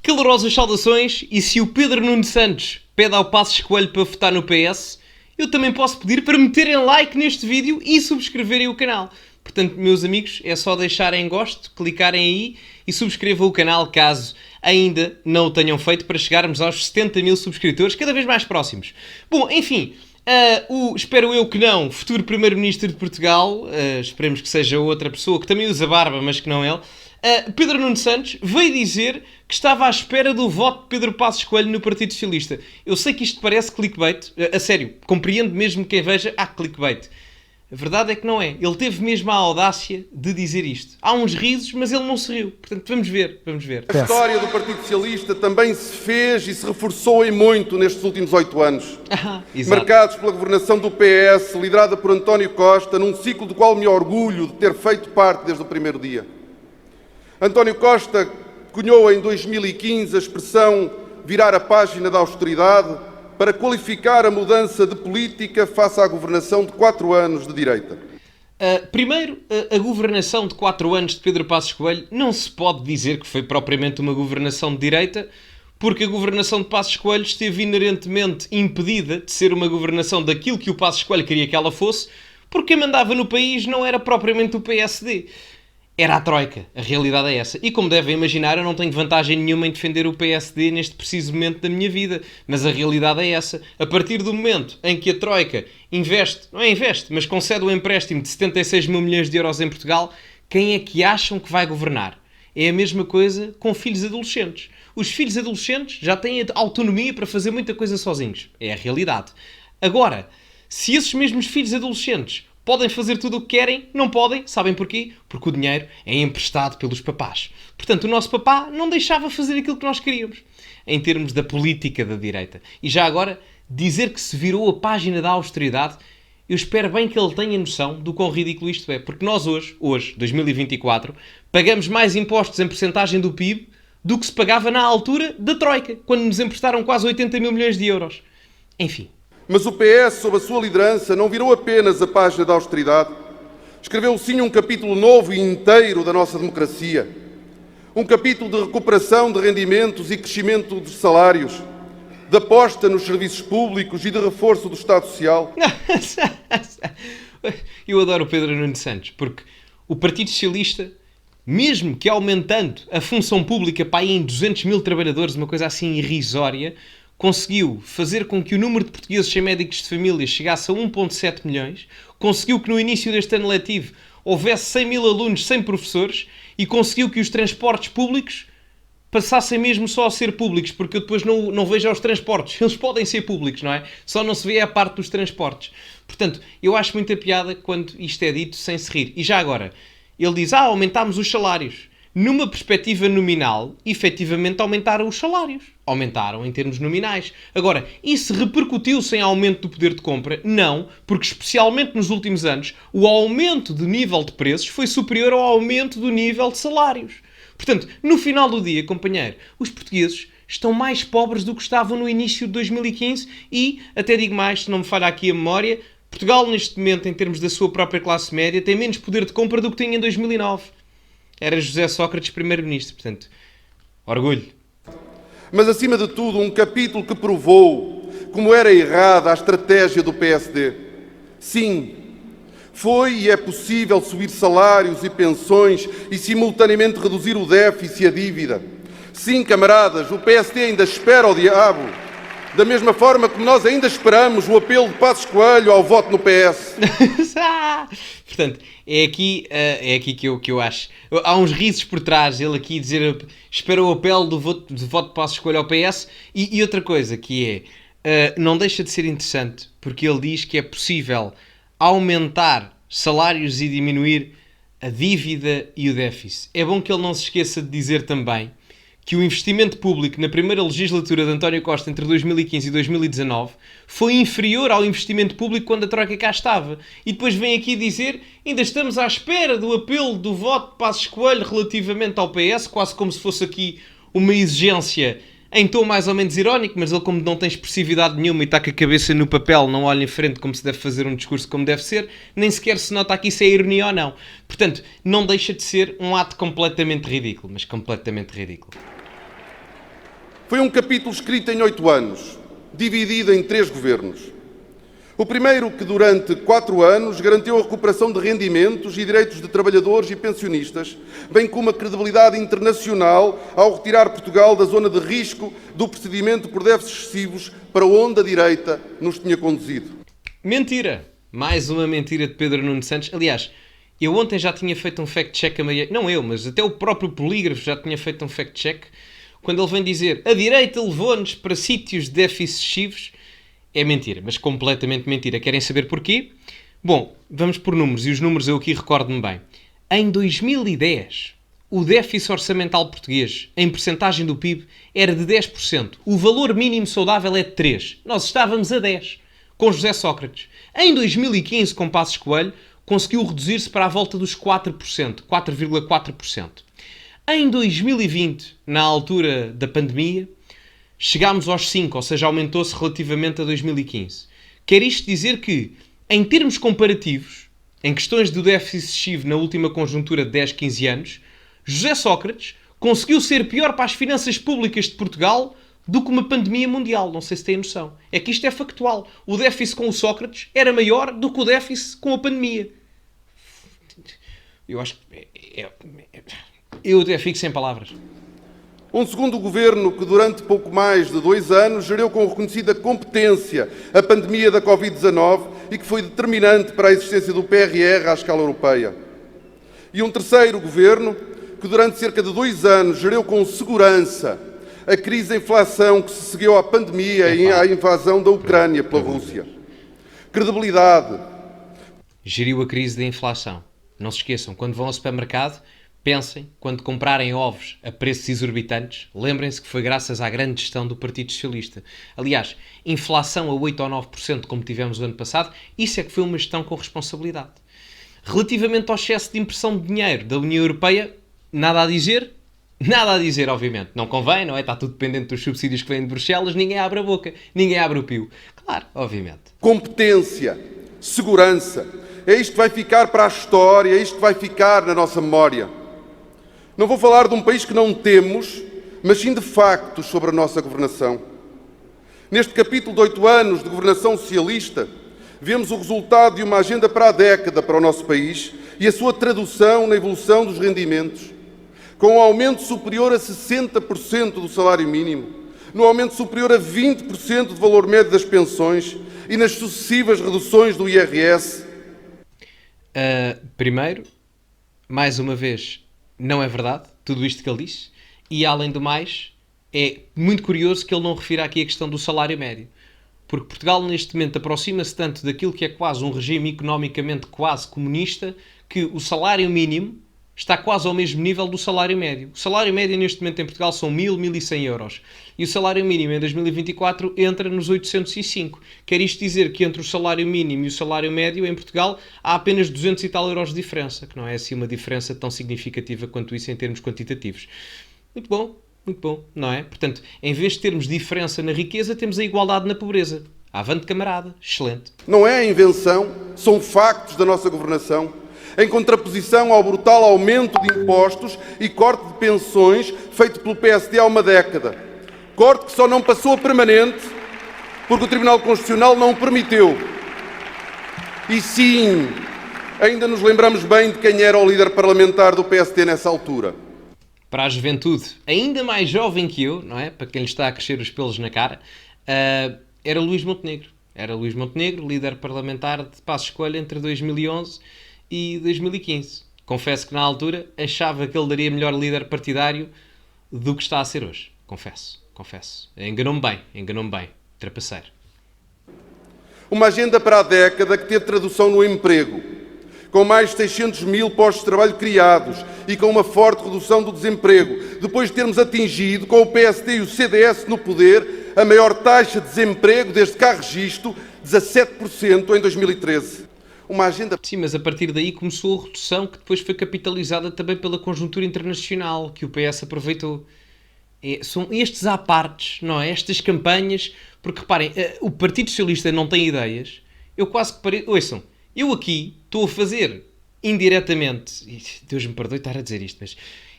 Calorosas saudações, e se o Pedro Nuno Santos pede ao Passos Coelho para votar no PS, eu também posso pedir para meterem like neste vídeo e subscreverem o canal. Portanto, meus amigos, é só deixarem gosto, clicarem aí e subscrevam o canal caso ainda não o tenham feito, para chegarmos aos 70 mil subscritores, cada vez mais próximos. Bom, enfim, espero eu que não, futuro Primeiro-Ministro de Portugal, esperemos que seja outra pessoa que também usa barba, mas que não ele, Pedro Nuno Santos veio dizer que estava à espera do voto de Pedro Passos Coelho no Partido Socialista. Eu sei que isto parece clickbait, a sério, compreendo mesmo quem veja, clickbait. A verdade é que não é. Ele teve mesmo a audácia de dizer isto. Há uns risos, mas ele não se riu. Portanto, vamos ver. A história do Partido Socialista também se fez e se reforçou em muito nestes últimos 8 anos. Marcados pela governação do PS, liderada por António Costa, num ciclo do qual me orgulho de ter feito parte desde o primeiro dia. António Costa cunhou em 2015 a expressão virar a página da austeridade para qualificar a mudança de política face à governação de 4 anos de direita. Primeiro, a governação de 4 anos de Pedro Passos Coelho não se pode dizer que foi propriamente uma governação de direita, porque a governação de Passos Coelho esteve inerentemente impedida de ser uma governação daquilo que o Passos Coelho queria que ela fosse, porque quem mandava no país não era propriamente o PSD. Era a Troika, a realidade é essa. E como devem imaginar, eu não tenho vantagem nenhuma em defender o PSD neste preciso momento da minha vida. Mas a realidade é essa. A partir do momento em que a Troika mas concede um empréstimo de 76 mil milhões de euros em Portugal, quem é que acham que vai governar? É a mesma coisa com filhos adolescentes. Os filhos adolescentes já têm autonomia para fazer muita coisa sozinhos. É a realidade. Agora, se esses mesmos filhos adolescentes podem fazer tudo o que querem, não podem. Sabem porquê? Porque o dinheiro é emprestado pelos papás. Portanto, o nosso papá não deixava fazer aquilo que nós queríamos, em termos da política da direita. E já agora, dizer que se virou a página da austeridade, eu espero bem que ele tenha noção do quão ridículo isto é. Porque nós hoje, 2024, pagamos mais impostos em percentagem do PIB do que se pagava na altura da Troika, quando nos emprestaram quase 80 mil milhões de euros. Enfim. Mas o PS, sob a sua liderança, não virou apenas a página da austeridade. Escreveu sim um capítulo novo e inteiro da nossa democracia. Um capítulo de recuperação de rendimentos e crescimento dos salários, de aposta nos serviços públicos e de reforço do Estado Social. Eu adoro o Pedro Nuno Santos, porque o Partido Socialista, mesmo que aumentando a função pública para aí em 200 mil trabalhadores, uma coisa assim irrisória, conseguiu fazer com que o número de portugueses sem médicos de família chegasse a 1,7 milhões, conseguiu que no início deste ano letivo houvesse 100 mil alunos sem professores e conseguiu que os transportes públicos passassem mesmo só a ser públicos, porque eu depois não vejo os transportes. Eles podem ser públicos, não é? Só não se vê a parte dos transportes. Portanto, eu acho muita piada quando isto é dito sem se rir. E já agora, ele diz, aumentámos os salários. Numa perspectiva nominal, efetivamente aumentaram os salários. Aumentaram em termos nominais. Agora, isso repercutiu-se em aumento do poder de compra? Não, porque especialmente nos últimos anos, o aumento do nível de preços foi superior ao aumento do nível de salários. Portanto, no final do dia, companheiro, os portugueses estão mais pobres do que estavam no início de 2015 e, até digo mais, se não me falha aqui a memória, Portugal neste momento, em termos da sua própria classe média, tem menos poder de compra do que tinha em 2009. Era José Sócrates primeiro-ministro, portanto, orgulho. Mas, acima de tudo, um capítulo que provou como era errada a estratégia do PSD. Sim, foi e é possível subir salários e pensões e, simultaneamente, reduzir o déficit e a dívida. Sim, camaradas, o PSD ainda espera o diabo, da mesma forma como nós ainda esperamos o apelo de Passos Coelho ao voto no PS. Portanto, é aqui que eu acho. Há uns risos por trás, ele aqui dizer espera o apelo do voto de Passos Coelho ao PS. E outra coisa que não deixa de ser interessante, porque ele diz que é possível aumentar salários e diminuir a dívida e o déficit. É bom que ele não se esqueça de dizer também que o investimento público na primeira legislatura de António Costa entre 2015 e 2019 foi inferior ao investimento público quando a Troika cá estava. E depois vem aqui dizer ainda estamos à espera do apelo do voto de Passos Coelho relativamente ao PS, quase como se fosse aqui uma exigência em tom mais ou menos irónico, mas ele, como não tem expressividade nenhuma e está com a cabeça no papel, não olha em frente como se deve fazer um discurso como deve ser, nem sequer se nota aqui se é ironia ou não. Portanto, não deixa de ser um ato completamente ridículo, mas completamente ridículo. Foi um capítulo escrito em 8 anos, dividido em 3 governos. O primeiro, que durante 4 anos garantiu a recuperação de rendimentos e direitos de trabalhadores e pensionistas, bem como a credibilidade internacional ao retirar Portugal da zona de risco do procedimento por déficits excessivos para onde a direita nos tinha conduzido. Mentira! Mais uma mentira de Pedro Nuno Santos. Aliás, eu ontem já tinha feito um fact-check a meia... Não eu, mas até o próprio polígrafo já tinha feito um fact-check quando ele vem dizer a direita levou-nos para sítios de déficits excessivos. É mentira, mas completamente mentira. Querem saber porquê? Bom, vamos por números, e os números eu aqui recordo-me bem. Em 2010, o déficit orçamental português, em percentagem do PIB, era de 10%. O valor mínimo saudável é de 3%. Nós estávamos a 10%, com José Sócrates. Em 2015, com Passos Coelho, conseguiu reduzir-se para a volta dos 4%, 4,4%. Em 2020, na altura da pandemia, chegámos aos 5%, ou seja, aumentou-se relativamente a 2015. Quer isto dizer que, em termos comparativos, em questões do déficit excessivo na última conjuntura de 10, 15 anos, José Sócrates conseguiu ser pior para as finanças públicas de Portugal do que uma pandemia mundial. Não sei se têm noção. É que isto é factual. O déficit com o Sócrates era maior do que o déficit com a pandemia. Eu acho que... Eu até fico sem palavras. Um segundo governo que durante pouco mais de 2 anos gerou com reconhecida competência a pandemia da Covid-19 e que foi determinante para a existência do PRR à escala europeia. E um terceiro governo que durante cerca de 2 anos gerou com segurança a crise da inflação que se seguiu à pandemia e à invasão da Ucrânia pela Rússia. Credibilidade. Geriu a crise da inflação. Não se esqueçam, quando vão ao supermercado, pensem, quando comprarem ovos a preços exorbitantes, lembrem-se que foi graças à grande gestão do Partido Socialista. Aliás, inflação a 8 ou 9%, como tivemos o ano passado, isso é que foi uma gestão com responsabilidade. Relativamente ao excesso de impressão de dinheiro da União Europeia, nada a dizer? Nada a dizer, obviamente. Não convém, não é? Está tudo dependente dos subsídios que vêm de Bruxelas, ninguém abre a boca, ninguém abre o pio. Claro, obviamente. Competência, segurança, é isto que vai ficar para a história, é isto que vai ficar na nossa memória. Não vou falar de um país que não temos, mas sim de factos sobre a nossa governação. Neste capítulo de 8 anos de governação socialista, vemos o resultado de uma agenda para a década para o nosso país e a sua tradução na evolução dos rendimentos, com um aumento superior a 60% do salário mínimo, no aumento superior a 20% do valor médio das pensões e nas sucessivas reduções do IRS. Primeiro, mais uma vez, não é verdade tudo isto que ele disse, e além do mais, é muito curioso que ele não refira aqui a questão do salário médio, porque Portugal neste momento aproxima-se tanto daquilo que é quase um regime economicamente quase comunista, que o salário mínimo está quase ao mesmo nível do salário médio. O salário médio neste momento em Portugal são 1.100 euros. E o salário mínimo em 2024 entra nos 805. Quer isto dizer que entre o salário mínimo e o salário médio em Portugal há apenas 200 e tal euros de diferença, que não é assim uma diferença tão significativa quanto isso em termos quantitativos. Muito bom, não é? Portanto, em vez de termos diferença na riqueza, temos a igualdade na pobreza. Avante, camarada. Excelente. Não é a invenção, são factos da nossa governação, em contraposição ao brutal aumento de impostos e corte de pensões feito pelo PSD há uma década. Corte que só não passou a permanente porque o Tribunal Constitucional não o permitiu. E sim, ainda nos lembramos bem de quem era o líder parlamentar do PSD nessa altura. Para a juventude ainda mais jovem que eu, não é? Para quem lhe está a crescer os pelos na cara, era Luís Montenegro. Era Luís Montenegro, líder parlamentar de Passos Coelho entre 2011 e 2015. Confesso que na altura achava que ele daria melhor líder partidário do que está a ser hoje. Confesso. Enganou-me bem. Trapaceiro. Uma agenda para a década que teve tradução no emprego, com mais de 600 mil postos de trabalho criados e com uma forte redução do desemprego, depois de termos atingido, com o PSD e o CDS no poder, a maior taxa de desemprego desde que há registro, 17% em 2013. Uma agenda... Sim, mas a partir daí começou a redução que depois foi capitalizada também pela conjuntura internacional, que o PS aproveitou. São estes à partes, não é? Estas campanhas, porque reparem, o Partido Socialista não tem ideias. Eu quase que parei... Ouçam, eu aqui estou a fazer indiretamente, e Deus me perdoe estar a dizer isto, mas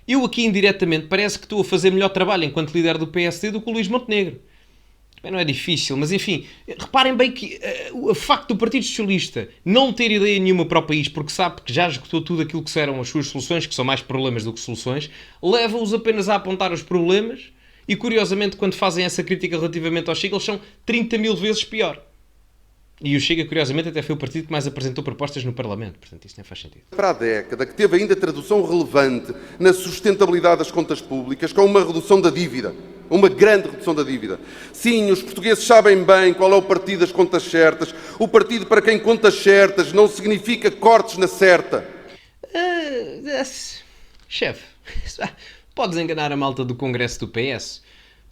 Eu aqui indiretamente parece que estou a fazer melhor trabalho enquanto líder do PSD do que o Luís Montenegro. Bem, não é difícil, mas enfim, reparem bem que o facto do Partido Socialista não ter ideia nenhuma para o país, porque sabe que já esgotou tudo aquilo que eram as suas soluções, que são mais problemas do que soluções, leva-os apenas a apontar os problemas e, curiosamente, quando fazem essa crítica relativamente ao Chega, eles são 30 mil vezes pior. E o Chega, curiosamente, até foi o partido que mais apresentou propostas no Parlamento. Portanto, isto não faz sentido. Para a década, que teve ainda tradução relevante na sustentabilidade das contas públicas, com uma redução da dívida. Uma grande redução da dívida. Sim, os portugueses sabem bem qual é o partido das contas certas. O partido para quem contas certas não significa cortes na certa. Chefe, podes enganar a malta do Congresso do PS,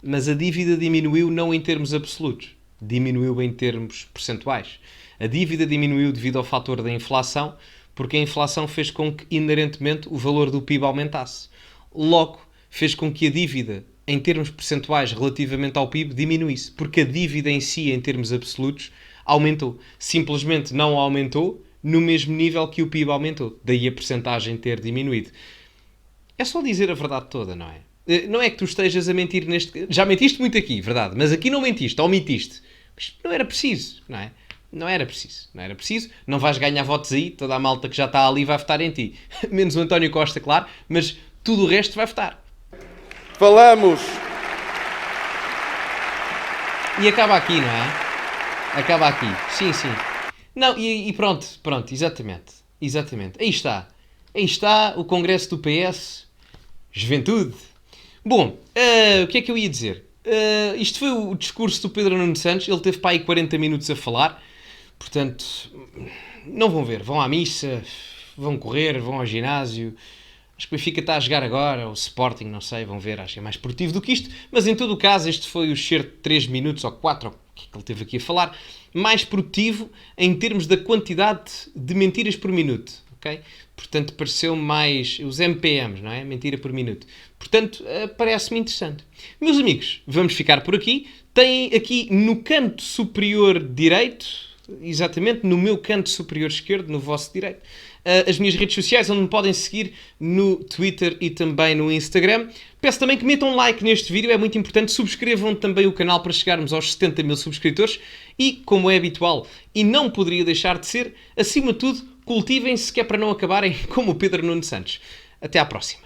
mas a dívida diminuiu não em termos absolutos. Diminuiu em termos percentuais. A dívida diminuiu devido ao fator da inflação, porque a inflação fez com que, inerentemente, o valor do PIB aumentasse. Logo, fez com que a dívida, em termos percentuais relativamente ao PIB, diminuísse, porque a dívida em si, em termos absolutos, aumentou. Simplesmente não aumentou no mesmo nível que o PIB aumentou. Daí a percentagem ter diminuído. É só dizer a verdade toda, não é? Não é que tu estejas a mentir neste... Já mentiste muito aqui, verdade, mas aqui não mentiste, ou omitiste. Mas não era preciso, não é? Não era preciso. Não vais ganhar votos aí, toda a malta que já está ali vai votar em ti. Menos o António Costa, claro, mas tudo o resto vai votar. Falamos. E acaba aqui, não é? Acaba aqui. Sim. Não, e pronto, exatamente. Aí está o Congresso do PS. Juventude. Bom, o que é que eu ia dizer? Isto foi o discurso do Pedro Nuno Santos. Ele teve para aí 40 minutos a falar. Portanto, não vão ver. Vão à missa, vão correr, vão ao ginásio. Acho que o Benfica está a jogar agora, ou o Sporting, não sei, vão ver, acho que é mais produtivo do que isto, mas em todo o caso este foi o certo de 3 minutos ou 4, ou o que é que ele teve aqui a falar, mais produtivo em termos da quantidade de mentiras por minuto, ok? Portanto, pareceu mais os MPMs, não é? Mentira por minuto. Portanto, parece-me interessante. Meus amigos, vamos ficar por aqui. Têm aqui no canto superior direito, exatamente no meu canto superior esquerdo, no vosso direito, as minhas redes sociais, onde me podem seguir no Twitter e também no Instagram. Peço também que metam um like neste vídeo, é muito importante. Subscrevam também o canal para chegarmos aos 70 mil subscritores. E, como é habitual, e não poderia deixar de ser, acima de tudo, cultivem-se, que é para não acabarem como o Pedro Nuno Santos. Até à próxima.